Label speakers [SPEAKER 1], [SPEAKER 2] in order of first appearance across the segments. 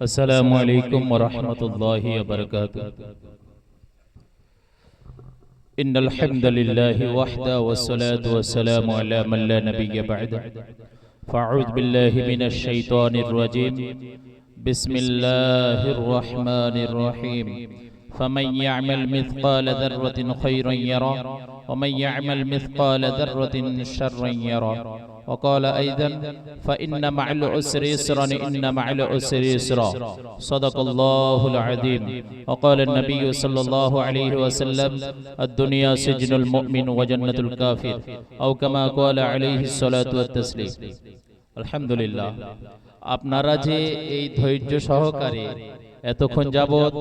[SPEAKER 1] अस्सलामु अलैकुम वरहमतुल्लाहि वबरकातुहू। इन्नल हम्दुलिल्लाहि वहदा वस्सलातु वस्सलामु अला मन ला नबिय्य बअदा। फ़अऊज़ु बिल्लाहि मिनश शैतानिर रजीम। बिस्मिल्लाहिर रहमानिर रहीम। फमन यअमल मिस्क़ाल ज़र्रतिन खैरन यरा वमन यअमल मिस्क़ाल ज़र्रतिन शर्रन यरा। وقال أيضا فإن مع العسر يسرا إن مع العسر يسرا صدق الله العظيم. وقال النبي صلى الله عليه وسلم الدنيا سجن المؤمن وجنة الكافر أو كما قال عليه الصلاة والتسليم. الحمد لله। আপনারা যে এই ধৈর্য সহকারে এতক্ষণ যাবত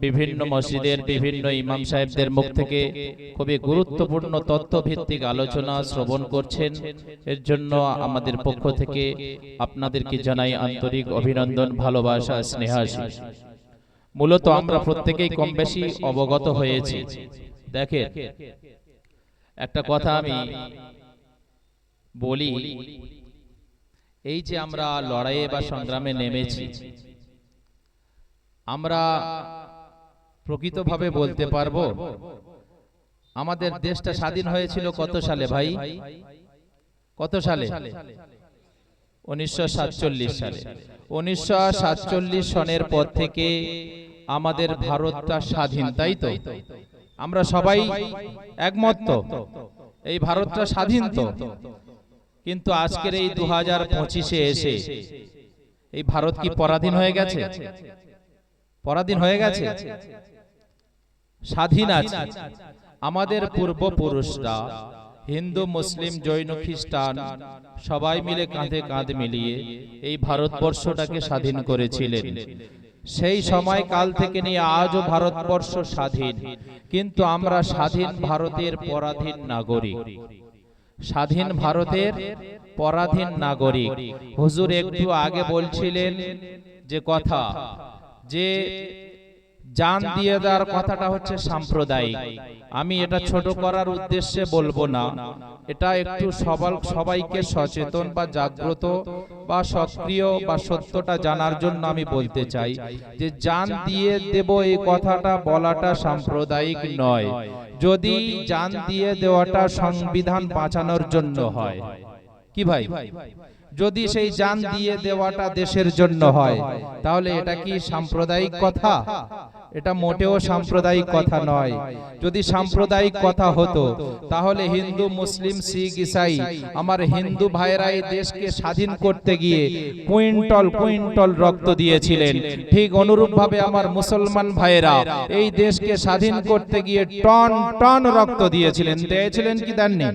[SPEAKER 1] বিভিন্ন মসজিদের বিভিন্ন ইমাম সাহেবদের মুখ থেকে খুবই গুরুত্বপূর্ণ তথ্যভিত্তিক আলোচনা শ্রবণ করছেন, এর জন্য আমাদের পক্ষ থেকে আপনাদেরকে জানাই আন্তরিক অভিনন্দন, ভালোবাসা, স্নেহাশীষ। মূলত আমরা প্রত্যেকেই কম বেশি অবগত হয়েছি। দেখেন, একটা কথা আমি বলি, এই যে আমরা লড়াইয়ে বা সংগ্রামে নেমেছি, আমরা প্রকৃতভাবে বলতে পারবো আমাদের দেশটা স্বাধীন হয়েছিল কত সালে ভাই? কত সালে? 1947 সালে। 1947 সনের পর থেকে আমাদের ভারতটা স্বাধীন, তাই তো? আমরা সবাই একমত তো এই ভারতটা স্বাধীন তো। কিন্তু আজকের এই 2025-এ এসে এই ভারত কি পরাধীন হয়ে গেছে? পরাধীন হয়ে গেছে? স্বাধীন আছে। আমাদের পূর্বপুরুষরা হিন্দু, মুসলিম, জৈন, খ্রিস্টান সবাই মিলে কাঁধে কাঁধ মিলিয়ে এই ভারতবর্ষটাকে স্বাধীন করেছিলেন। সেই সময় কাল থেকে নিয়ে আজও ভারতবর্ষ স্বাধীন, কিন্তু আমরা স্বাধীন ভারতের পরাধীন নাগরিক। স্বাধীন ভারতের পরাধীন নাগরিক। হুজুর একটু আগে বলছিলেন যে কথা, যে জান দিয়ে দেওয়ার কথাটা হচ্ছে সাম্প্রদায়িক। আমি এটা ছোট করার উদ্দেশ্যে বলবো না, এটা একটু সবাইকে সচেতন বা জাগ্রত বা সক্রিয় বা সত্যটা জানার জন্য আমি বলতে চাই যে জান দিয়ে দেব এই কথাটা বলাটা সাম্প্রদায়িক নয়। যদি জান দিয়ে দেওয়াটা সংবিধান বাঁচানোর জন্য হয়, কি ভাই, যদি সেই জান দিয়ে দেওয়াটা দেশের জন্য হয়, তাহলে এটা কি সাম্প্রদায়িক কথা? এটা মোটেও সাম্প্রদায়িক কথা নয়। যদি সাম্প্রদায়িক কথা হতো তাহলে হিন্দু, মুসলিম, শিখ, ইসাই আমার হিন্দু ভাইরা এই দেশকে স্বাধীন করতে গিয়ে কুইন্টল কুইন্টল রক্ত দিয়েছিলেন। ঠিক অনুরূপভাবে আমার মুসলমান ভাইরা এই দেশকে স্বাধীন করতে গিয়ে টন টন রক্ত দিয়েছিলেন। দিয়েছিলেন কি দেননি?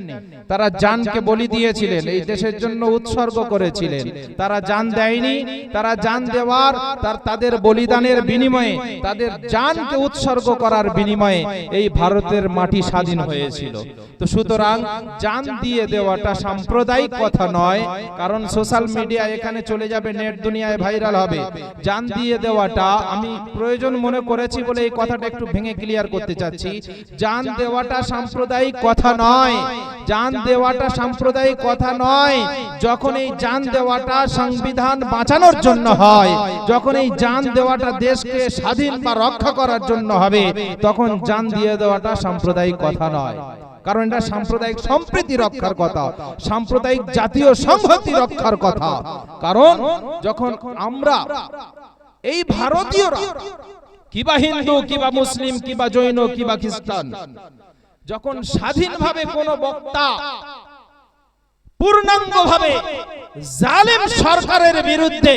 [SPEAKER 1] তারা জানকে বলি দিয়েছিলেন, এই দেশের জন্য উৎসর্গ করেছিলেন। তারা জান দেয়নি, তারা জান দেওয়ার তাদের বলিদানের বিনিময়ে, তাদের জানকে উৎসর্গ করার বিনিময়ে এই ভারতের মাটি স্বাধীন হয়েছিল। তো সুতরাং জান দিয়ে দেওয়াটা সাম্প্রদায়িক কথা নয়, কারণ সোশ্যাল মিডিয়া এখানে চলে যাবে, নেট দুনিয়ায় ভাইরাল হবে। জান দিয়ে দেওয়াটা আমি প্রয়োজন মনে করেছি বলে এই কথাটা একটু ভেঙে ক্লিয়ার করতে চাচ্ছি। জান দেওয়াটা সাম্প্রদায়িক কথা নয়, জান দেওয়াটা সাম্প্রদায়িক কথা নয়। যখন এই জান দেওয়াটা সংবিধান বাঁচানোর জন্য হয়, যখন এই জান দেওয়াটা দেশকে স্বাধীন বা রক্ষা করার জন্য হবে, তখন জান দিয়ে দেওয়াটা সাম্প্রদায়িক কথা নয়। কারণ এটা সাম্প্রদায়িক সম্প্রীতি রক্ষার কথা, সাম্প্রদায়িক জাতীয় সংহতি রক্ষার কথা। কারণ যখন আমরা এই ভারতীয়রা, কিবা হিন্দু, কিবা মুসলিম, কিবা জৈন, কিবা খ্রিস্টান, যখন স্বাধীনভাবে কোনো বক্তা পূর্ণাঙ্গভাবে জালিম সরকারের বিরুদ্ধে,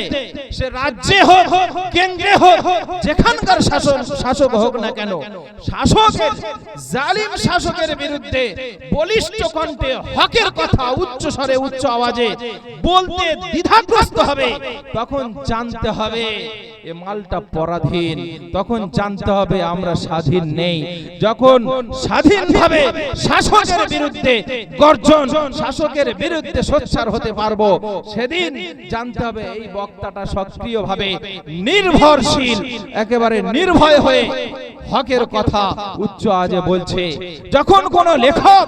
[SPEAKER 1] সে রাজ্যে হোক, কেন্দ্রে হোক, যেখানকার শাসক হোক না কেন, শাসকের, জালিম শাসকের বিরুদ্ধে বলিষ্ঠ কণ্ঠে হকের কথা উচ্চ স্বরে, উচ্চ আওয়াজে বলতে দ্বিধাগ্রস্ত হবে, তখন জানতে হবে এ মালটা পরাধীন। তখন জানতে হবে আমরা স্বাধীন নেই। যখন স্বাধীনভাবে শাসকের বিরুদ্ধে গর্জন, শাসকের বিরুদ্ধে বিরুদ্ধে সোচ্চার হতে পারবো, সেদিন জানতে হবে এই বক্তাটা সক্রিয়ভাবে নির্ভরশীল, একেবারে নির্ভয় হয়ে হকের কথা উচ্চ আওয়াজে বলছে। যখন কোন লেখক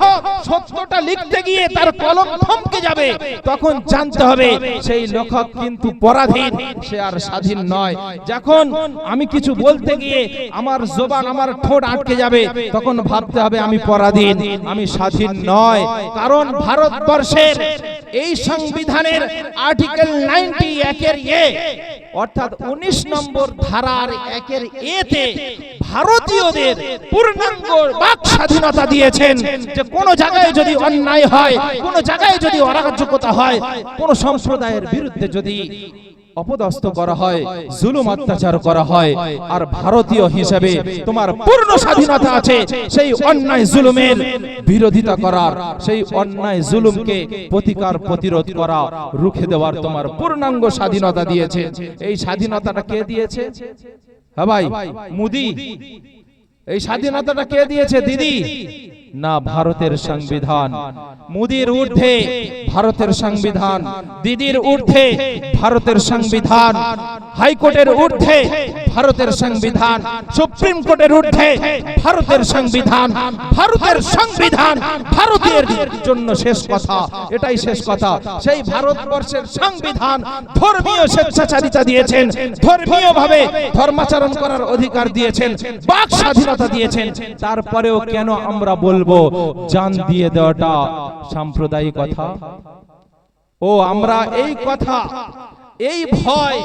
[SPEAKER 1] সত্যটা লিখতে গিয়ে তার কলম থমকে যাবে, তখন জানতে হবে সেই লেখক কিন্তু পরাধীন, সে আর স্বাধীন নয়। যখন আমি কিছু বলতে গিয়ে আমার জবান, আমার ঠোঁট আটকে যাবে, তখন ভাবতে হবে আমি পরাধীন, আমি স্বাধীন নয়। কারণ ভারতবর্ষের এই সংবিধানের আর্টিকেল 91 এর এ, অর্থাৎ 19 নম্বর ধারার 1 এর এতে ভারতীয়দের পূর্ণাঙ্গ বাক স্বাধীনতা দিয়েছেন, যে কোন জায়গায় যদি অন্যায় হয়, কোন জায়গায় যদি অরাজকতা হয়, কোন সম্প্রদায়ের বিরুদ্ধে যদি অপদস্থ করা হয়, জুলুম অত্যাচার করা হয়, আর ভারতীয় হিসেবে তোমার পূর্ণ স্বাধীনতা আছে সেই অন্যায় জুলুমের বিরোধিতা করার, সেই অন্যায় জুলুমকে প্রতিকার প্রতিরোধ করা, রুখে দেওয়ার তোমার পূর্ণাঙ্গ স্বাধীনতা দিয়েছে। এই স্বাধীনতাটা কে দিয়েছে? হ্যাঁ ভাই, মোদি। এই স্বাধীনতাটা কে দিয়েছে? দিদি না, ভারতের সংবিধান। মোদির ঊর্ধ্বে ভারতের সংবিধান, দিদির ঊর্ধ্বে ভারতের সংবিধান, হাইকোর্টের ঊর্ধ্বে ভারতের সংবিধান, সুপ্রিম কোর্টের ঊর্ধ্বে ভারতের সংবিধান। ভারতের সংবিধান ভারতীয়ের জন্য শেষ কথা, এটাই শেষ কথা। সেই ভারতবর্ষের সংবিধান ধর্মীয় স্বেচ্ছাচারিতা দিয়েছেন, ধর্মীয় ভাবে ধর্মাচরণ করার অধিকার দিয়েছেন, বাক স্বাধীনতা দিয়েছেন। তারপরেও কেন আমরা বলবো জান দিয়ে দেওয়াটা সাম্প্রদায়িকতা? ও আমরা এই কথা, এই ভয়,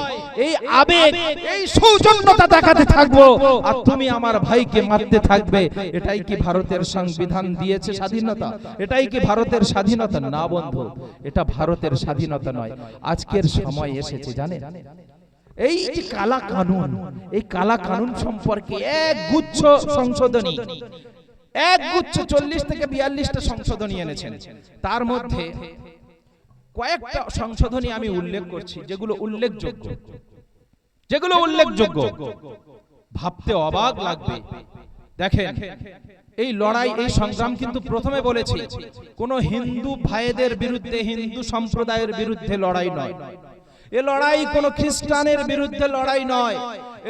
[SPEAKER 1] এই আবেগ, এই সৌজন্যতা দেখাতে থাকবো, আর তুমি আমার ভাইকে মারতে থাকবে। এটাই কি ভারতের সংবিধান দিয়েছে স্বাধীনতা? এটাই কি ভারতের স্বাধীনতা? না বন্ধু, এটা ভারতের স্বাধীনতা নয়। আজকের সময় এসেছে জানেন, এই যে কালা কানুন, এই কালা কানুন সম্পর্কে এক গুচ্ছ সংশোধনী, এক গুচ্ছ 40 থেকে 42টা সংশোধনী এনেছেন। তার মধ্যে কয়েকটা সংশোধনী আমি উল্লেখ করছি, যেগুলো উল্লেখযোগ্য, যেগুলো উল্লেখযোগ্য, ভাবতে অবাক লাগবে। দেখেন, এই লড়াই, এই সংগ্রাম কিন্তু প্রথমে বলেছি কোন হিন্দু ভাইদের বিরুদ্ধে, হিন্দু সম্প্রদায়ের বিরুদ্ধে লড়াই নয়। এ লড়াই কোন খ্রিস্টানের বিরুদ্ধে লড়াই নয়।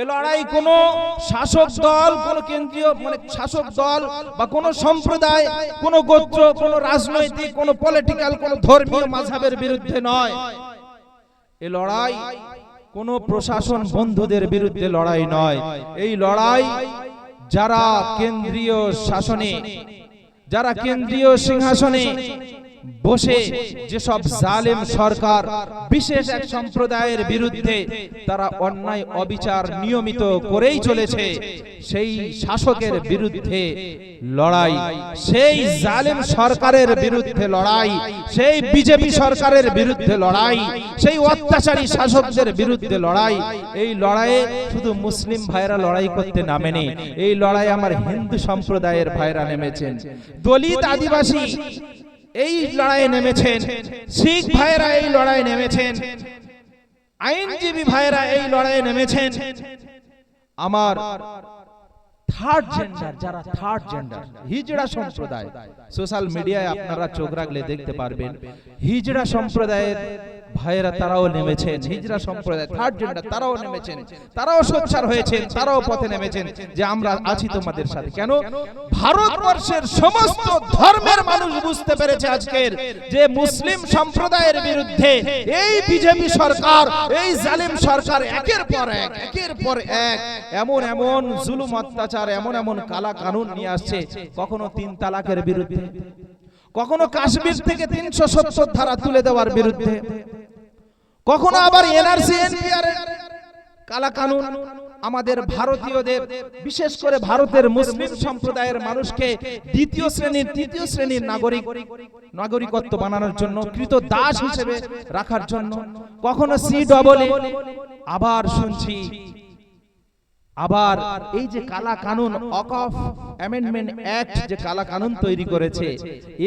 [SPEAKER 1] এ লড়াই কোন শাসক দল, কোন কেন্দ্রীয় মানে শাসক দল বা কোন সম্প্রদায়, কোন গোত্র, কোন রাজনৈতিক, কোন পলিটিক্যাল, কোন ধর্মীয় মাযহাবের বিরুদ্ধে নয়। এ লড়াই কোন প্রশাসন বন্ধুদের বিরুদ্ধে লড়াই নয়। এই লড়াই যারা কেন্দ্রীয় শাসনে, যারা কেন্দ্রীয় সিংহাসনে বসে যেসব জালেম সরকার বিশেষ এক সম্প্রদায়ের বিরুদ্ধে তারা অন্যায় অবিচার নিয়মিত করেই চলেছে, সেই শাসকের বিরুদ্ধে লড়াই, সেই জালেম সরকারের বিরুদ্ধে লড়াই, সেই বিজেপি সরকারের বিরুদ্ধে লড়াই, সেই অত্যাচারী শাসকদের বিরুদ্ধে লড়াই। এই লড়াইয়ে শুধু মুসলিম ভাইরা লড়াই করতে নামেনি, এই লড়াই আমার হিন্দু সম্প্রদায়ের ভাইরা নেমেছেন, দলিত আদিবাসী এই লড়াইয়ে নেমেছেন, শিখ ভাইরা এই লড়াইয়ে নেমেছেন, আইনজীবী ভাইরা এই লড়াইয়ে নেমেছেন। আমার থার্ড জেন্ডার, যারা থার্ড জেন্ডার, হিজড়া সম্প্রদায়, সোশ্যাল মিডিয়ায় আপনারা চোখ রাখলে দেখতে পারবেন হিজড়া সম্প্রদায়ের ভাইরা তারাও নেমেছেন, হিজড়া সম্প্রদায় থার্ড জেন্ডার তারাও নেমেছেন, তারাও সোচ্চার হয়েছেন, তারাও পথে নেমেছেন যে আমরা আছি তোমাদের সাথে। কেন? ভারতবর্ষের সমস্ত ধর্মের মানুষ বুঝতে পেরেছে আজকের যে মুসলিম সম্প্রদায়ের বিরুদ্ধে এই বিজেপি সরকার, এই জালিম সরকার একের পর এক, একের পর এক এমন এমন জুলুম অত্যাচার, এমন এমন কালা কানুন নিয়ে আসছে। কখনো 3 তালাকের বিরুদ্ধে, কখনো কাশ্মীর থেকে 370 ধারা তুলে দেওয়ার বিরুদ্ধে, কখনো আবার এনআরসি এনপিআর কালা কানুন আমাদের ভারতীয়দের, বিশেষ করে ভারতের মুসলিম সম্প্রদায়ের মানুষকে দ্বিতীয় শ্রেণীর, তৃতীয় শ্রেণীর নাগরিকত্ব বানানোর জন্য, কৃত দাস হিসেবে রাখার জন্য, কখনো CAA। আবার শুনছি আবার এই যে কালা কানুন ওয়াকফ অ্যামেন্ডমেন্ট অ্যাক্ট যে কালা কানুন তৈরি করেছে,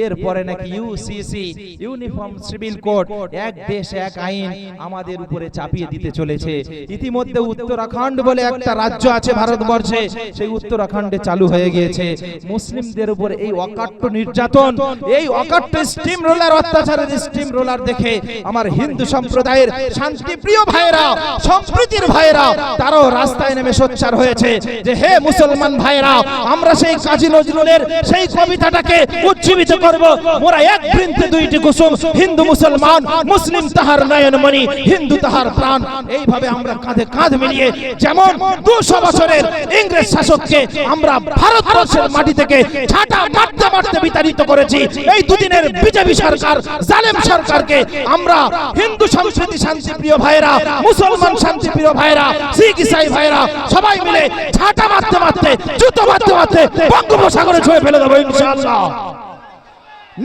[SPEAKER 1] এরপরে নাকি ইউসিসি ইউনিফর্ম সিভিল কোড এক দেশ এক আইন আমাদের উপরে চাপিয়ে দিতে চলেছে। ইতিমধ্যে উত্তরাখণ্ড বলে একটা রাজ্য আছে ভারতবর্ষে, সেই উত্তরাখণ্ডে চালু হয়ে গিয়েছে মুসলিমদের উপরে এই অকাট্য নির্যাতন, এই অকাট্য স্টিম রোলার অত্যাচারের স্টিম রোলার দেখে আমার হিন্দু সম্প্রদায়ের শান্তিপ্রিয় ভাইরা, সম্প্রীতির ভাইরা তারাও রাস্তায় নেমে সোচ্চার হয়েছে যে হে মুসলমান ভাইরা, আমরা সেই কাজী নজরুলের সেই কবিতাটাকে উজ্জীবিত করব। মোরা এক বৃন্তে দুইটি কুসুম, হিন্দু মুসলমান, মুসলিম তাহার নয়নমণি, হিন্দু তাহার প্রাণ। এইভাবে আমরা কাঁধে কাঁধ মিলিয়ে যেমন 200 বছরের ইংরেজ শাসককে আমরা ভারতবর্ষের মাটি থেকে ছাটা মারতে মারতে বিতাড়িত করেছি, এই দুদিনের বিজেপি সরকার জালেম সরকারকে আমরা হিন্দু সংস্কৃতি শান্তিপ্রিয় ভাইরা, মুসলমান শান্তিপ্রিয় ভাইরা, শিখ ইসাই ভাইরা সবাই মিলে ছাটা মারতে মারতে, জুতো মারতে মারতে বঙ্গোপসাগরে ছুঁয়ে ফেলে দেবো ইনশাআল্লাহ।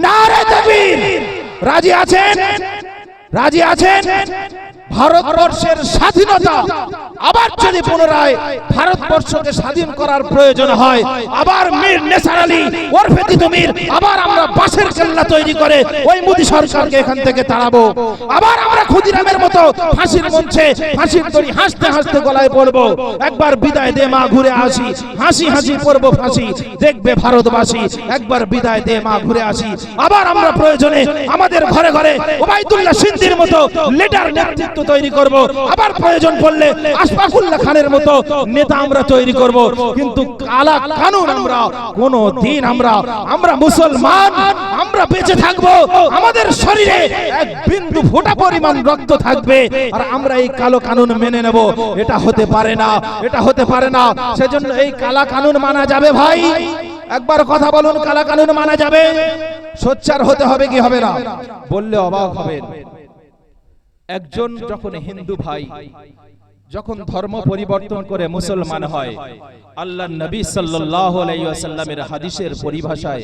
[SPEAKER 1] নারে তাকবীর! রাজি আছেন? রাজি আছেন? ভারতবর্ষের স্বাধীনতা আবার যদি পুনরায় ভারতবর্ষকে স্বাধীন করার প্রয়োজন হয়, আবার মীর নেসার আলী ওরফে তিতুমির আবার আমরা বাঁশের কেল্লা তৈরি করে ওই মোদী সরকারকে এখান থেকে তাড়াবো। আবার আমরা ক্ষুদিরামের মতো ফাঁসির মঞ্চে ফাঁসির দড়ি হাসতে হাসতে গলায় পড়বো। একবার বিদায় দে মা ঘুরে আসি, হাসি হাসি পড়বো ফাঁসি, দেখবে ভারতবাসী একবার বিদায় দে মা ঘুরে আসি। আবার আমরা প্রয়োজনে আমাদের ঘরে ঘরে ওবায়দুল্লাহ সিন্ধির মতো লিডার নেতৃত্ব তৈরি করব, আবার প্রয়োজন পড়লে আশফাকুল্লাহ খানের মতো নেতা আমরা তৈরি করব। কিন্তু কালা কানুন আমরা কোনদিন আমরা মুসলমান, আমরা বেঁচে থাকব, আমাদের শরীরে এক বিন্দু ফোঁটা পরিমাণ রক্ত থাকবে, আর আমরা এই কালো কানুন মেনে নেব। এটা হতে পারে না, এটা হতে পারে না। সেজন্য এই কালা কানুন মানা যাবে ভাই? একবার কথা বলুন, কালা কানুন মানা যাবে? সোচ্চার হতে হবে কি হবে না? বললে অবাক হবেন, একজন যখন হিন্দু ভাই যখন ধর্ম পরিবর্তন করে মুসলমান হয়, আল্লাহর নবী সাল্লাল্লাহু আলাইহি ওয়াসাল্লামের হাদিসের পরিভাষায়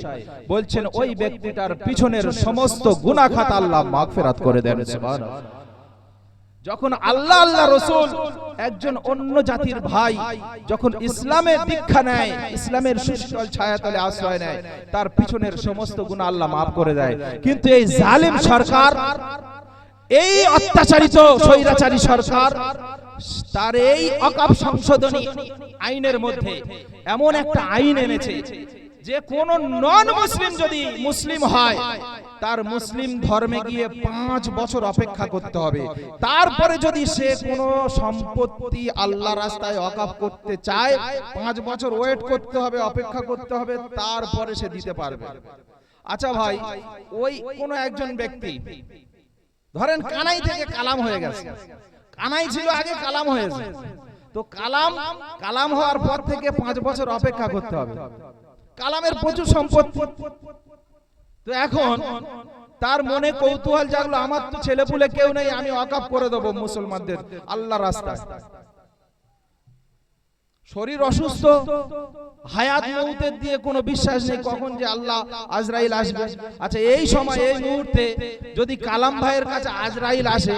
[SPEAKER 1] বলছেন ওই ব্যক্তিটার পিছনের সমস্ত গুনাহ খাতা আল্লাহ মাগফিরাত করে দেন। সুবহানাল্লাহ। যখন আল্লাহ রাসূল একজন অন্য জাতির ভাই যখন ইসলামের দীক্ষা নেয়, ইসলামের সুশীতল ছায়াতলে আশ্রয় নেয়, তার পিছনের সমস্ত গুনাহ আল্লাহ মাফ করে দেয়। কিন্তু এই জালিম সরকার, এই অত্যাচারিত স্বৈরাচারী সরকার তার এই অকাপ সংশোধনী আইনের মধ্যে এমন একটা আইন এনেছে যে কোন নন মুসলিম যদি মুসলিম হয়, তার মুসলিম ধর্মে গিয়ে 5 বছর অপেক্ষা করতে হবে। তারপরে যদি সে কোন সম্পত্তি আল্লাহ রাস্তায় ওয়াকফ করতে চায়, 5 বছর ওয়েট করতে হবে, অপেক্ষা করতে হবে, তারপরে সে দিতে পারবে। আচ্ছা ভাই, ওই কোন একজন ব্যক্তি ধরেন কানাই থেকে কালাম হয়ে গেছে, কানাই ছিল আগে কালাম হয়েছে, তো কালাম হওয়ার পর থেকে 5 বছর অপেক্ষা করতে হবে। কালামের প্রচুর সম্পত্তি, তো এখন তার মনে কৌতূহল জাগলো, আমার তো ছেলেপুলে কেউ নেই, আমি ওয়াকফ করে দেবো মুসলমানদের আল্লাহর রাস্তায়। শরীর অসুস্থ, হায়াত মউতের দিয়ে কোনো বিশ্বাস নেই কখন যে আল্লাহ আজরাইল আসবে। আচ্ছা, এই সময় এই মুহূর্তে যদি কালাম ভাইয়ের কাছে আজরাইল আসে,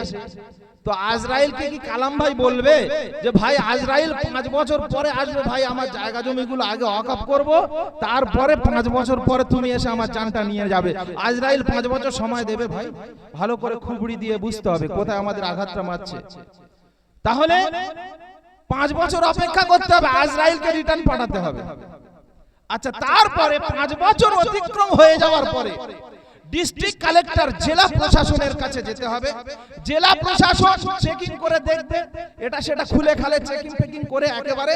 [SPEAKER 1] তো আজরাইলকে কি কালাম ভাই বলবে যে ভাই আজরাইল 5 বছর পরে আসবে, ভাই আমার জায়গা জমিগুলো আগে ওয়াকফ করব, তারপরে 5 বছর পরে তুমি এসে আমার জানটা নিয়ে যাবে? আজরাইল 5 বছর সময় দেবে ভাই? ভালো করে খুবড়ি দিয়ে বুঝতে হবে কোথায় আমাদের আঘাতটা মারছে। তাহলে 5 বছর অপেক্ষা করতে হবে, আজরাইলকে রিটার্ন পাঠাতে হবে। আচ্ছা, তারপরে 5 বছর অতিক্রম হয়ে যাওয়ার পরে ডিস্ট্রিক্ট কালেক্টর জেলা প্রশাসনের কাছে যেতে হবে। জেলা প্রশাসন চেকিং করে দেখবে, এটা সেটা খুলে খালে চেকিং করে একেবারে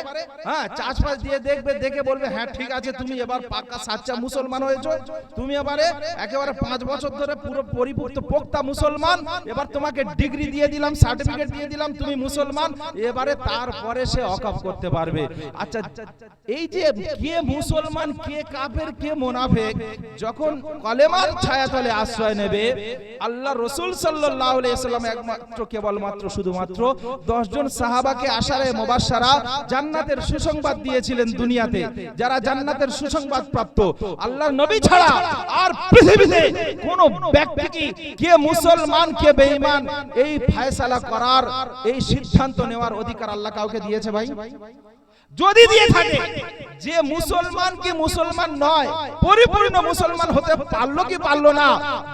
[SPEAKER 1] চাষবাস দিয়ে দেখবে, দেখে বলবে হ্যাঁ ঠিক আছে, তুমি এবার পাক্কা সাচ্চা মুসলমান হয়েছো, তুমি এবারে একেবারে 5 বছর ধরে পুরো পরিপূর্ণ পোক্তা মুসলমান, এবার তোমাকে ডিগ্রি দিয়ে দিলাম, সার্টিফিকেট দিয়ে দিলাম, তুমি মুসলমান। এবারে তারপরে সে ওয়াকফ করতে পারবে। আচ্ছা, এই যে কে মুসলমান, কে কাফের, কে মুনাফিক, যখন কলেমার ছায়াতলে আশ্রয় নেবে, আল্লাহ রাসূল সাল্লাল্লাহু আলাইহি ওয়াসাল্লাম একমাত্র কেবলমাত্র শুধুমাত্র 10 জন সাহাবাকে আশারে মুবাশশারা জান্নাতের সুসংবাদ দিয়েছিলেন দুনিয়াতে, যারা জান্নাতের সুসংবাদ প্রাপ্ত। আল্লাহর নবী ছাড়া আর পৃথিবীতে কোন ব্যক্তি কি কে মুসলমান কে বেঈমান এই ফয়সালা করার, এই সিদ্ধান্ত নেওয়ার অধিকার আল্লাহ কাউকে দিয়েছে ভাই?
[SPEAKER 2] যদি দিয়ে থাকে, যে মুসলমান কি মুসলমান নয়, পরিপূর্ণ মুসলমান হতে পারলো কি পারলো না,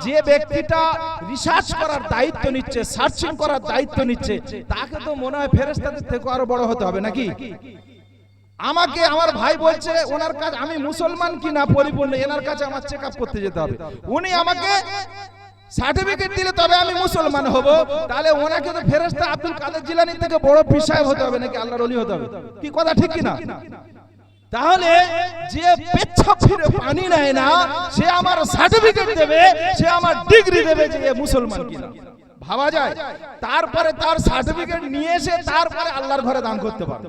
[SPEAKER 2] যে ব্যক্তিটা রিসার্চ করার দায়িত্ব নিচ্ছে, সার্চিং করার দায়িত্ব নিচ্ছে, তাকে তো মনে হয় ফেরেশতাদের থেকে আরো বড় হতে হবে নাকি? আমাকে আমার ভাই বলছে ওনার কাছে আমি মুসলমান কি না পরিপূর্ণ, এনার কাছে আমার চেক আপ করতে যেতে হবে, উনি আমাকে সার্টিফিকেট দিলে তবে আমি মুসলমান হব, তাহলে ওনাকে তো ফেরেশতা আব্দুল কাদের জিলানী থেকে বড় পীর সাহেব হতে হবে নাকি আল্লাহর ওলি হতে হবে? কি কথা ঠিক কি না? তাহলে যে পেচ্ছাপ ফিরে পানি নেয় না, সে আমার সার্টিফিকেট দেবে, সে আমার ডিগ্রি দেবে যে এ মুসলমান কিনা, ভাবা যায়? তারপরে তার সার্টিফিকেট নিয়ে এসে তারপরে আল্লাহর ঘরে দান করতে পারবে,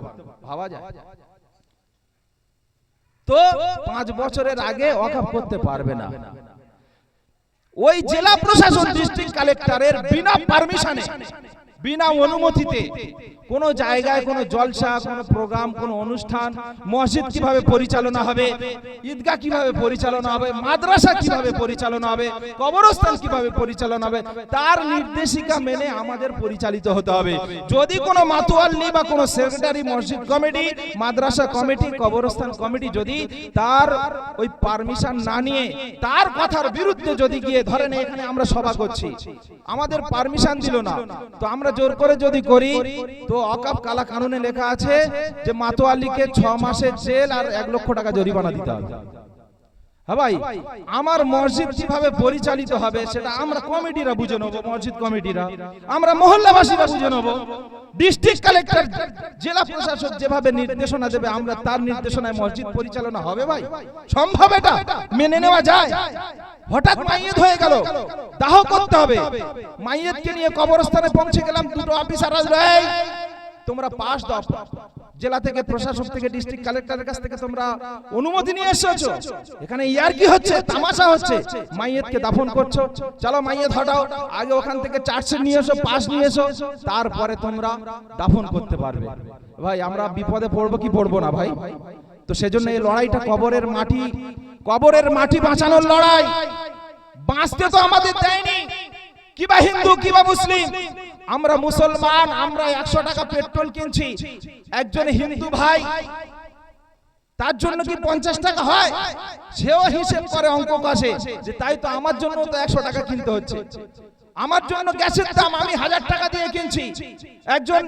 [SPEAKER 2] ভাবা যায়? তো 5 বছরের আগে ওয়াকফ করতে পারবে না। ওই জেলা প্রশাসন ডিস্ট্রিক্ট কালেক্টরের বিনা পারমিশনে, বিনা অনুমতিতে কোন জায়গায় কোন জলসা, কোন প্রোগ্রাম, কোন অনুষ্ঠান, মসজিদ কিভাবে পরিচালনা হবে, ঈদগাহ কিভাবে পরিচালনা হবে, মাদ্রাসা কিভাবে পরিচালনা হবে, কবরস্থান কিভাবে পরিচালনা হবে, তার নির্দেশিকা মেনে আমাদের পরিচালিত হতে হবে। যদি কোনো মাতোয়াল্লি বা কোনো সেক্রেটারি, মসজিদ কমিটি, মাদ্রাসা কমিটি, কবরস্থান কমিটি যদি তার ওই পারমিশন না নিয়ে তার কথার বিরুদ্ধে যদি গিয়ে, ধরেন এখানে আমরা সভা করছি, আমাদের পারমিশন দিল না, তো আমরা জোর করে যদি করি, তো ওয়াকফ কালা কানুনে লেখা আছে যে মাতোয়াল্লিকে 6 মাসের জেল আর 1 লক্ষ টাকা জরিমানা দিতে হবে। হ্যাঁ ভাই, আমার মসজিদ কিভাবে পরিচালিত হবে সেটা আমরা কমিটিরা বুঝে নেব, মসজিদ কমিটিরা, আমরা মহল্লাবাসীরা বুঝে নেব। ডিস্ট্রিক্ট কালেক্টর, জেলা প্রশাসক যেভাবে নির্দেশনা দেবে, আমরা তার নির্দেশনায় মসজিদ পরিচালনা হবে। ভাই সম্ভব? এটা মেনে নেওয়া যায়? হঠাৎ মাইয়েত হয়ে গেল, দাহ করতে হবে, মাইয়েতকে নিয়ে কবরস্থানে পৌঁছে গেলাম, দুটো অফিসার আসবে, তোমরা পাস দাও, জেলা থেকে, প্রশাসক থেকে, ডিস্ট্রিক্ট কালেক্টরের কাছ থেকে তোমরা অনুমতি নিয়ে এসেছো, এখানে ইয়ার কি হচ্ছে, তামাশা হচ্ছে, মাইয়েতকে দাফন করছো, চলো মাইয়েত হটাও, আগে ওখান থেকে চার্জশিট নিয়ে এসো, পাস নিয়ে এসো, তারপরে তোমরা দাফন করতে পারবে। ভাই আমরা বিপদে পড়বো কি পড়বো না ভাই? তো সেজন্য এই লড়াইটা কবরের মাটি বাঁচানোর লড়াই। বাঁচতে তো আমাদের দেয়নি, কিবা হিন্দু কিবা মুসলিম, আমরা মুসলমান, আমরা 100 টাকা পেট্রোল কিনছি, একজন হিন্দু ভাই তার জন্য কি 50 টাকা হয়? সেও হিসেব করে, অঙ্ক কষে যে তাই তো আমার জন্য তো 100 টাকা কিনতে হচ্ছে, আমার জন্য গ্যাসের দাম আমি 1000 টাকা দিয়ে কিনছি, একজন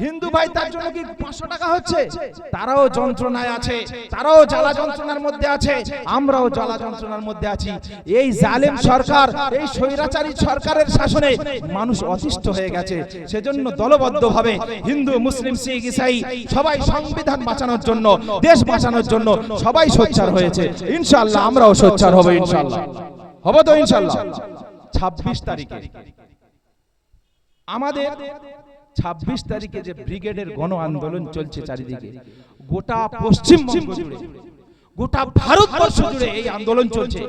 [SPEAKER 2] হিন্দু ভাই তার জন্য কি 500 টাকা হচ্ছে? তারাও যন্ত্রণায় আছে, তারাও জ্বালা যন্ত্রণার মধ্যে আছে, আমরাও জ্বালা যন্ত্রণার মধ্যে আছি। এই জালেম সরকার, এই স্বৈরাচারী সরকারের শাসনে মানুষ অতিষ্ঠ হয়ে গেছে। সেজন্য দলবদ্ধভাবে হিন্দু, মুসলিম, শিখ, ইসাই সবাই সংবিধান বাঁচানোর জন্য, দেশ বাঁচানোর জন্য সবাই সোচ্চার হয়েছে। ইনশাআল্লাহ আমরাও সোচ্চার হব, ইনশাআল্লাহ হব তো ইনশাআল্লাহ। 26 তারিখে আমাদের 26 তারিখে যে ব্রিগেডের গণ আন্দোলন চলছে চারিদিকে, গোটা পশ্চিমবঙ্গ জুড়ে, গোটা ভারতবর্ষ জুড়ে এই আন্দোলন চলছে,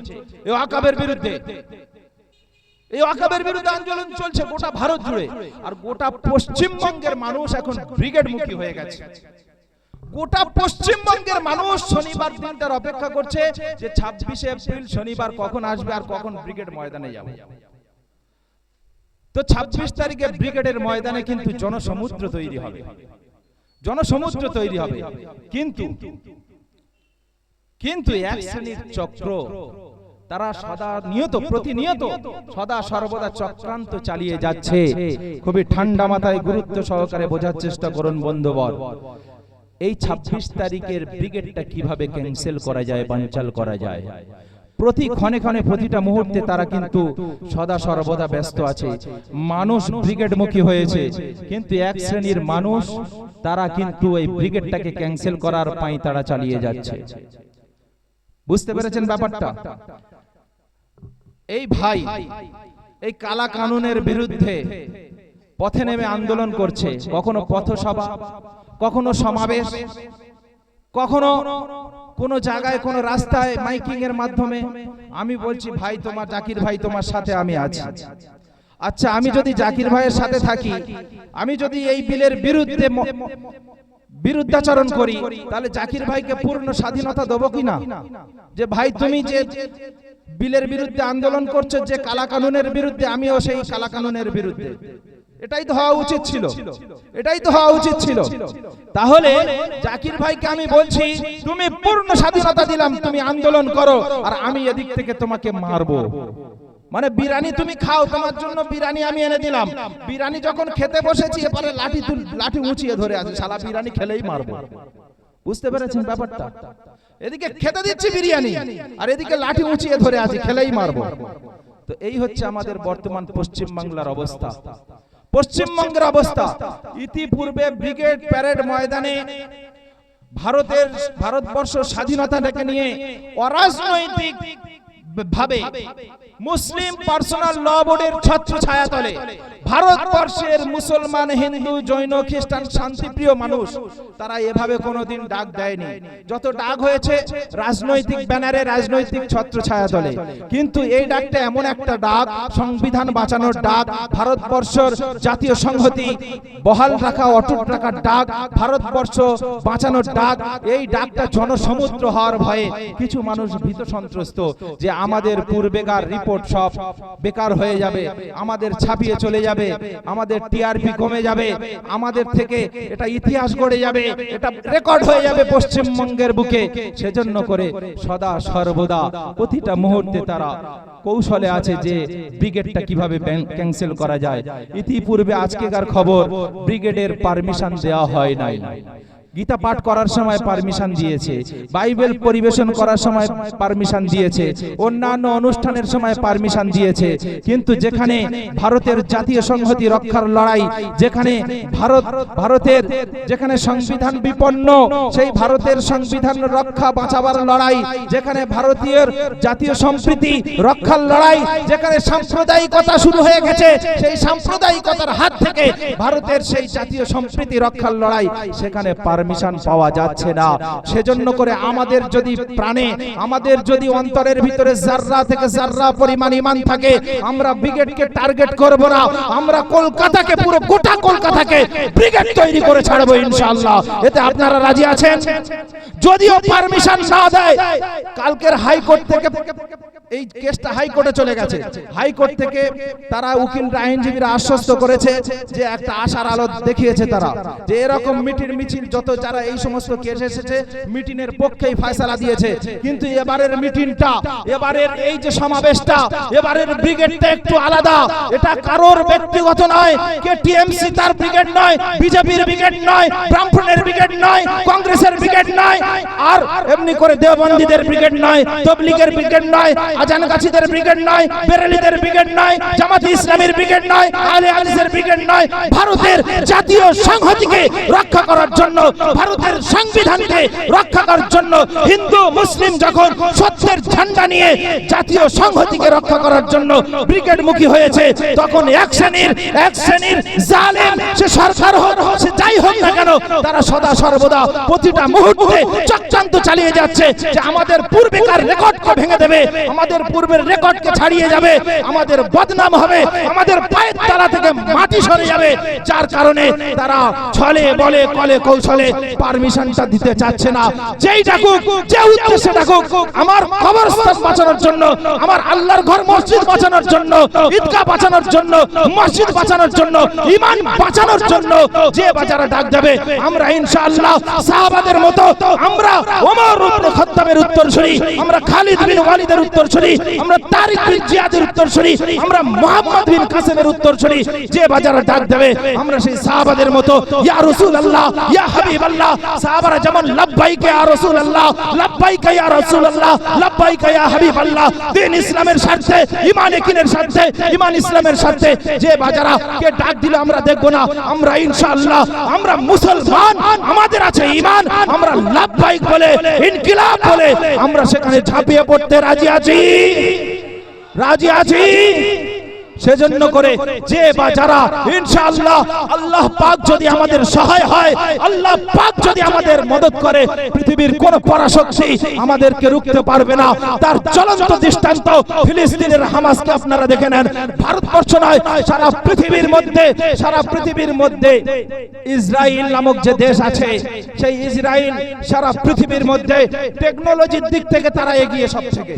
[SPEAKER 2] এই ওয়াকফের বিরুদ্ধে, এই ওয়াকফের বিরুদ্ধে আন্দোলন চলছে গোটা ভারত জুড়ে। আর গোটা পশ্চিমবঙ্গের মানুষ এখন ব্রিগেড মুখী হয়ে গেছে। গোটা পশ্চিমবঙ্গের মানুষ শনিবার দিনটার অপেক্ষা করছে যে 26 এপ্রিল শনিবার কখন আসবে আর কখন ব্রিগেড ময়দানে যাবে। তো 26 তারিখে ব্রিগেডের ময়দানে কিন্তু জনসমুদ্র তৈরি হবে, জনসমুদ্র তৈরি হবে। কিন্তু এক শ্রেণীর চক্র, তারা প্রতিনিয়ত সদা সর্বদা চক্রান্ত চালিয়ে যাচ্ছে। খুবই ঠান্ডা মাথায় গুরুত্ব সহকারে বোঝার চেষ্টা করুন বন্ধুবর। এই 26 তারিখের ব্রিগেডটা কিভাবে ক্যান্সেল করা যায়, বানচাল করা যায়, প্রতি ক্ষণে ক্ষণে, প্রতিটা মুহূর্তে তারা কিন্তু সদা সর্বদা ব্যস্ত আছে। মানুষ ব্রিগেড মুখী হয়েছে, কিন্তু এক শ্রেণীর মানুষ তারা কিন্তু এই ব্রিগেডটাকে ক্যান্সেল করার পাই তারা চালিয়ে যাচ্ছে। বুঝতে পেরেছেন ব্যাপারটা? এই ভাই এই কালা কানুনের বিরুদ্ধে পথে নেমে আন্দোলন করছে, কখনো পথসভা, কখনো সমাবেশ, কখনো কোন জায়গায় কোন রাস্তায় মাইকিং এর মাধ্যমে। আমি বলছি ভাই, তোমার জাকির ভাই তোমার সাথে আমি আছি। আচ্ছা, আমি যদি জাকির ভাইয়ের সাথে থাকি, আমি যদি এই বিলের বিরুদ্ধাচরণ করি, তাহলে জাকির ভাইকে পূর্ণ স্বাধীনতা দেবো কিনা? যে ভাই তুমি যে বিলের বিরুদ্ধে আন্দোলন করছো, যে কালা কানুনের বিরুদ্ধে, আমিও সেই কালা কানুনের বিরুদ্ধে, এটাই তো হওয়া উচিত ছিল, এটাই তো হওয়া উচিত ছিল। তাহলে জাকির ভাইকে আমি বলছি, তুমি পূর্ণ স্বাধীনতা দিলাম, তুমি আন্দোলন করো, আর আমি এদিক থেকে তোমাকে মারবো। মানে বিরিয়ানি তুমি খাও, তোমার জন্য বিরিয়ানি আমি এনে দিলাম, বিরিয়ানি যখন খেতে বসেছি এবারে লাঠি উঁচিয়ে ধরে আছে, শালা বিরিয়ানি খেলেই মারবো। বুঝতে পেরেছেন ব্যাপারটা? এদিকে খেতে দিচ্ছি বিরিয়ানি, আর এদিকে লাঠি উঁচিয়ে ধরে আছে, খেলেই মারবো। তো এই হচ্ছে আমাদের বর্তমান পশ্চিম বাংলার অবস্থা, পশ্চিমবঙ্গের অবস্থা। ইতিপূর্বে ব্রিগেড প্যারেড ময়দানে ভারতবর্ষ স্বাধীনতাটাকে নিয়ে অরাজনৈতিক ভাবে মুসলিম পার্সোনাল ল বোর্ডের ছত্র ছায়াতলে ভারতবর্ষের মুসলমান, হিন্দু, জৈন, খ্রিস্টান শান্তিপ্রিয় মানুষ তারা এভাবে কোনোদিন ডাক দেয়নি। যত ডাক হয়েছে রাজনৈতিক ব্যানারে, রাজনৈতিক ছত্র ছায়াতলে। কিন্তু এই ডাকটা এমন একটা ডাক, সংবিধান বাঁচানোর ডাক, ভারতবর্ষের জাতীয় সংহতি বহাল রাখা, অটুট রাখার ডাক, ভারতবর্ষ বাঁচানোর ডাক। এই ডাকটা জনসমুদ্র হওয়ার ভয়ে কিছু মানুষ ভীত সন্ত্রস্ত যে আমাদের পূর্বেকার রিপোর্ট সব বেকার হয়ে যাবে, আমাদের ছাপিয়ে চলে যাবে, আমাদের টিআরপি কমে যাবে, আমাদের থেকে এটা ইতিহাস গড়ে যাবে, এটা রেকর্ড হয়ে যাবে পশ্চিমবঙ্গের বুকে। সেজন্য করে সদা সর্বদা প্রতিটা মুহূর্তে তারা কৌশলে আছে যে ব্রিগেডটা কিভাবে ক্যান্সেল করা যায়। ইতিপূর্বে আজকেকার খবর, ব্রিগেডের পারমিশন দেওয়া হয় নাই। গীতা পাঠ করার সময় পারমিশন দিয়েছে, বাইবেল পরিবেশন করার সময় পারমিশন দিয়েছে, অন্যান্য অনুষ্ঠানের সময় পারমিশন দিয়েছে। কিন্তু যেখানে ভারতের জাতীয় সংহতি রক্ষার লড়াই, যেখানে ভারতের যেখানে সংবিধান বিপন্ন, সেই ভারতের সংবিধান রক্ষা বাঁচাবার লড়াই, যেখানে ভারতীয় জাতীয় সম্প্রীতি রক্ষার লড়াই, যেখানে সাম্প্রদায়িকতা শুরু হয়ে গেছে, সেই সাম্প্রদায়িকতার হাত থেকে ভারতের সেই জাতীয় সম্প্রীতি রক্ষার লড়াই, সেখানে পারমিশন পাওয়া যাচ্ছে না। সেজন্য করে আমাদের যদি প্রাণে, আমাদের যদি অন্তরের ভিতরে জাররা থেকে জাররা পরিমাণ ঈমান থাকে, আমরা ব্রিগেডকে টার্গেট করব না, আমরা কলকাতাকে, পুরো গোটা কলকাতাকে ব্রিগেড তৈরি করে ছাড়বো ইনশাআল্লাহ। এতে আপনারা রাজি আছেন? যদিও পারমিশন না দেয়, কালকের হাইকোর্ট থেকে এই কেসটা হাইকোর্টে চলে গেছে, হাইকোর্ট থেকে তারা উকিলরা, আইনজীবীরা আশ্বস্ত করেছে যে একটা আশার আলো দেখিয়েছে তারা, যে এরকম মিছিল যত যারা এই সমস্ত কেস এসেছে মিটিংয়ের পক্ষেই ফয়সালা দিয়েছে। কিন্তু এবারের মিটিংটা, এবারের এই যে সমাবেশটা, এবারের ব্রিগেডটা একটু আলাদা। এটা কারোর ব্যক্তিগত নয়, কে টিএমসি তার ব্রিগেড নয়, বিজেপির ব্রিগেড নয়, ব্রাহ্মণের ব্রিগেড নয়, কংগ্রেসের ব্রিগেড নয়, আর এমনি করে দেওবন্দীদের ব্রিগেড নয়, তবলিগের ব্রিগেড নয়, আজানগাছিদের ব্রিগেড নয়, বেরেলিদের ব্রিগেড নয়, জামাতে ইসলামের ব্রিগেড নয়, আহলে হাদিসের ব্রিগেড নয়। ভারতের জাতীয় সংহতিকে রক্ষা করার জন্য, ভারতের সংবিধানকে রক্ষা করার জন্য, হিন্দু মুসলিম যখন সত্যের ঝান্ডা নিয়ে জাতীয় সংহতিকে রক্ষা করার জন্য ব্রিগেডমুখী হয়েছে, তখন এক শ্রেণীর জালেম, সে সরকার হোক, সে যাই হোক না কেন, তারা সদা সর্বদা প্রতিটা মুহূর্তে চক্রান্ত চালিয়ে যাচ্ছে যে আমাদের পূর্বেকার রেকর্ডকে ভেঙে দেবে, আমাদের পূর্বের রেকর্ডকে ছাড়িয়ে যাবে, আমাদের বদনাম হবে, আমাদের পায়ের তলা থেকে মাটি সরে যাবে। যার কারণে তারা ছলে বলে কলে কৌশলে পারমিশনটা দিতে চাচ্ছে না। যেই ডাকুক, যে উদ্দেশ্যে ডাকুক, আমার কবরস্থান বাঁচানোর জন্য, আমার আল্লাহর ঘর মসজিদ বাঁচানোর জন্য, ঈদগাহ বাঁচানোর জন্য, মসজিদ বাঁচানোর জন্য, ঈমান বাঁচানোর জন্য যে বাজারে ডাক দেবে, আমরা ইনশাআল্লাহ সাহাবাদের মতো, আমরা ওমর ইবনে খাত্তাবের উত্তরসূরি, আমরা খালিদ বিন ওয়ালিদের উত্তরসূরি, আমরা তারিক বিন জিয়াদের উত্তরসূরি, আমরা মুহাম্মদ বিন কাসেমের উত্তরসূরি, যে বাজারে ডাক দেবে আমরা সেই সাহাবাদের মতো ইয়া রাসূলুল্লাহ, ইয়া হাবিবাল্লাহ। সাহাবারা যেমন লাব্বাইক ইয়া রাসূলুল্লাহ, লাব্বাইক ইয়া রাসূলুল্লাহ, লাব্বাইক ইয়া হাবিবাল্লাহ, দ্বীন ইসলামের স্বার্থে, ঈমান ইয়াকিনের স্বার্থে, ঈমান ইসলামের স্বার্থে যে বাজারা কে ডাক দিলে আমরা দেখব না। আমরা ইনশাআল্লাহ, আমরা মুসলমান, আমাদের আছে ঈমান, আমরা লাব্বাইক বলে, ইনকিলাব বলে আমরা সেখানে ঝাঁপিয়ে পড়তে রাজি আছি, রাজি আছি। সেজন্য করে যে বা যারা ইনশাআল্লাহ, আল্লাহ পাক যদি আমাদের সহায় হয়, আল্লাহ পাক যদি আমাদের মদদ করে, পৃথিবীর কোন পরাশক্তি আমাদেরকে রুখতে পারবে না। তার জ্বলন্ত দৃষ্টান্ত ফিলিস্তিনের হামাসকে আপনারা দেখে নেন। ভারতবর্ষ নয়, সারা পৃথিবীর মধ্যে ইসরায়েল নামক যে দেশ আছে, সেই ইসরায়েল সারা পৃথিবীর মধ্যে টেকনোলজির দিক থেকে তারা এগিয়ে সব থেকে।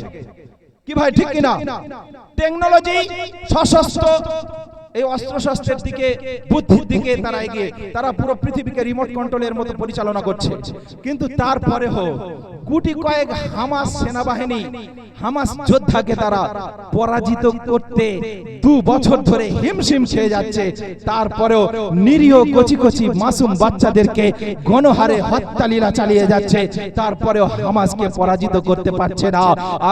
[SPEAKER 2] কি ভাই, ঠিক কিনা? টেকনোলজি, সশস্ত্র এই অস্ত্রশস্ত্রের দিকে, বুদ্ধির দিকে তারা এগিয়ে, তারা পুরো পৃথিবীকে রিমোট কন্ট্রোলের মতো পরিচালনা করছে। কিন্তু তারপরেও কোটি কয়েক হামাস সেনাবাহিনী, হামাস যোদ্ধাকে তারা পরাজিত করতে 2 বছর ধরে হিমশিম খেয়ে যাচ্ছে। তারপরেও নিরীহ কচি কচি মাসুম বাচ্চাদেরকে গণহারে হত্যালীলা চালিয়ে যাচ্ছে। তারপরেও হামাসকে পরাজিত করতে পারছে না।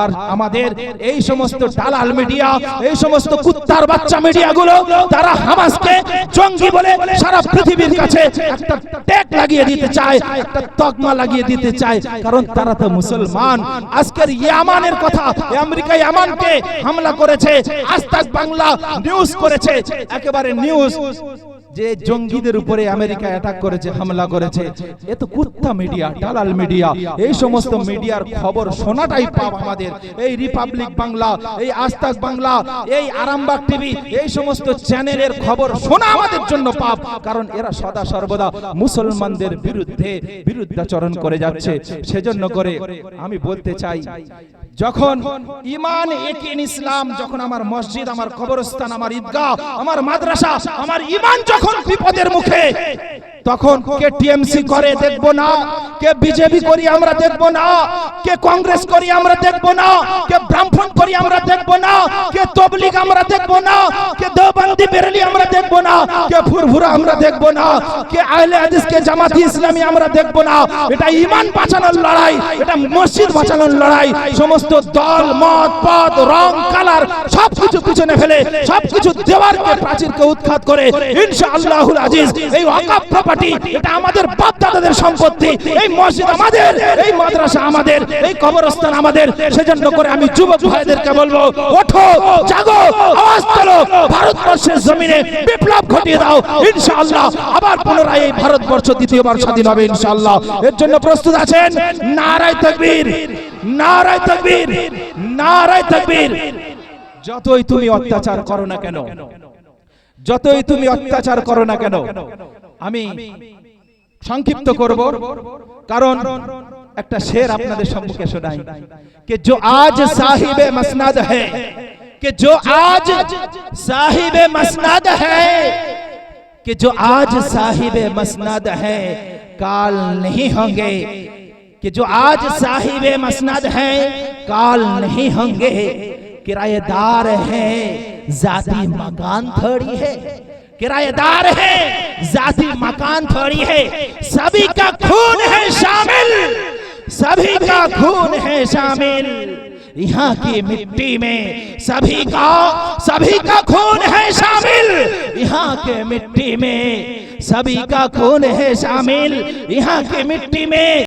[SPEAKER 2] আর আমাদের এই সমস্ত দালাল মিডিয়া, এই সমস্ত কুত্তার বাচ্চা মিডিয়াগুলো, তারা হামাসকে জঙ্গি বলে সারা পৃথিবীর কাছে একটা ট্যাগ লাগিয়ে দিতে চায়, একটা তকমা লাগিয়ে দিতে চায়, কারণ তারা তো মুসলমান। আজকের ইয়ামানের কথা, আমেরিকা ইয়ামানকে হামলা করেছে, আজ তাক বাংলা নিউজ করেছে, একেবারে নিউজ যে জঙ্গিদের উপরে আমেরিকা অ্যাটাক করেছে, হামলা করেছে। এ তো কুত্তা মিডিয়া, দালাল মিডিয়া। এই সমস্ত মিডিয়ার খবর শোনাটাই পাপ আমাদের। এই রিপাবলিক বাংলা, এই আজ তাক বাংলা, এই আরামবাগ টিভি, এই সমস্ত চ্যানেলের খবর শোনা আমাদের জন্য পাপ, কারণ এরা সদা সর্বদা মুসলমানদের বিরুদ্ধে বিরুদ্ধাচরণ করে যাচ্ছে। সেজন্য করে আমি বলতে চাই, যখন ঈমান একিন ইসলাম, যখন আমার মসজিদ, আমার কবরস্থান, আমার ঈদগাহ, আমার মাদ্রাসা, আমার ঈমান যখন বিপদের মুখে, তখন কে টিএমসি করে দেখবো না, কে বিজেপি করি আমরা দেখবো না, কে কংগ্রেস করি আমরা দেখবো না, কে ব্রাহ্মণ করি আমরা দেখবো না, কে তবলিগ আমরা দেখবো না, কে দেওবন্দি বেরেলি আমরা দেখবো না, কে ফুরফুরা আমরা দেখবো না, কে আহলে হাদিস, কে জামাতি ইসলামী আমরা দেখবো না। এটা ঈমান বাঁচানোর লড়াই, এটা মসজিদ বাঁচানোর লড়াই। সমস্ত দল, মত, পদ, রং, কালার সবকিছু পিছনে ফেলে, সবকিছু দেওয়ারকে, প্রাচীরকে উৎখাত করে ইনশাআল্লাহুল আজিজ এই ওয়াকফ প্রপার্টি, এটা আমাদের বাপ দাদাদের সম্পত্তি। এই মসজিদ আমাদের, এই মাদ্রাসা আমাদের, এই কবরস্থান আমাদের। সেজন্য করে আমি যুবক ভাইদেরকে বলবো, ওঠো, জাগো, আওয়াজ তোলো, ভারতবর্ষের জমিনে বিপ্লব ঘটিয়ে দাও। ইনশাআল্লাহ আবার পুনরায় এই ভারতবর্ষ দ্বিতীয়বার স্বাধীন হবে ইনশাআল্লাহ। এর জন্য প্রস্তুত আছেন? নারায়ে তাকবীর, নারায়ে তাকবীর, নারায়ে তাকবীর। যতই তুমি অত্যাচার করো না কেন, যতই তুমি অত্যাচার করো না কেন, আমি সংক্ষিপ্ত করব, কারণ একটা শের আপনাদের সম্মুখে শোনাই, कि जो आज साहिब मसनद है, कि जो आज साहिब मसनद है, कि जो आज साहिब मसनद है काल नहीं होंगे, कि जो आज साहिब मसनद है काल नहीं होंगे, किराएदार है जाती मकान थोड़ी है, किराएदार है जाती मकान थोड़ी है, सभी का खून है शामिल, सभी का खून है शामिल यहाँ की मिट्टी में, सभी का खून है शामिल यहाँ के मिट्टी में, सभी का खून है शामिल यहाँ की मिट्टी में।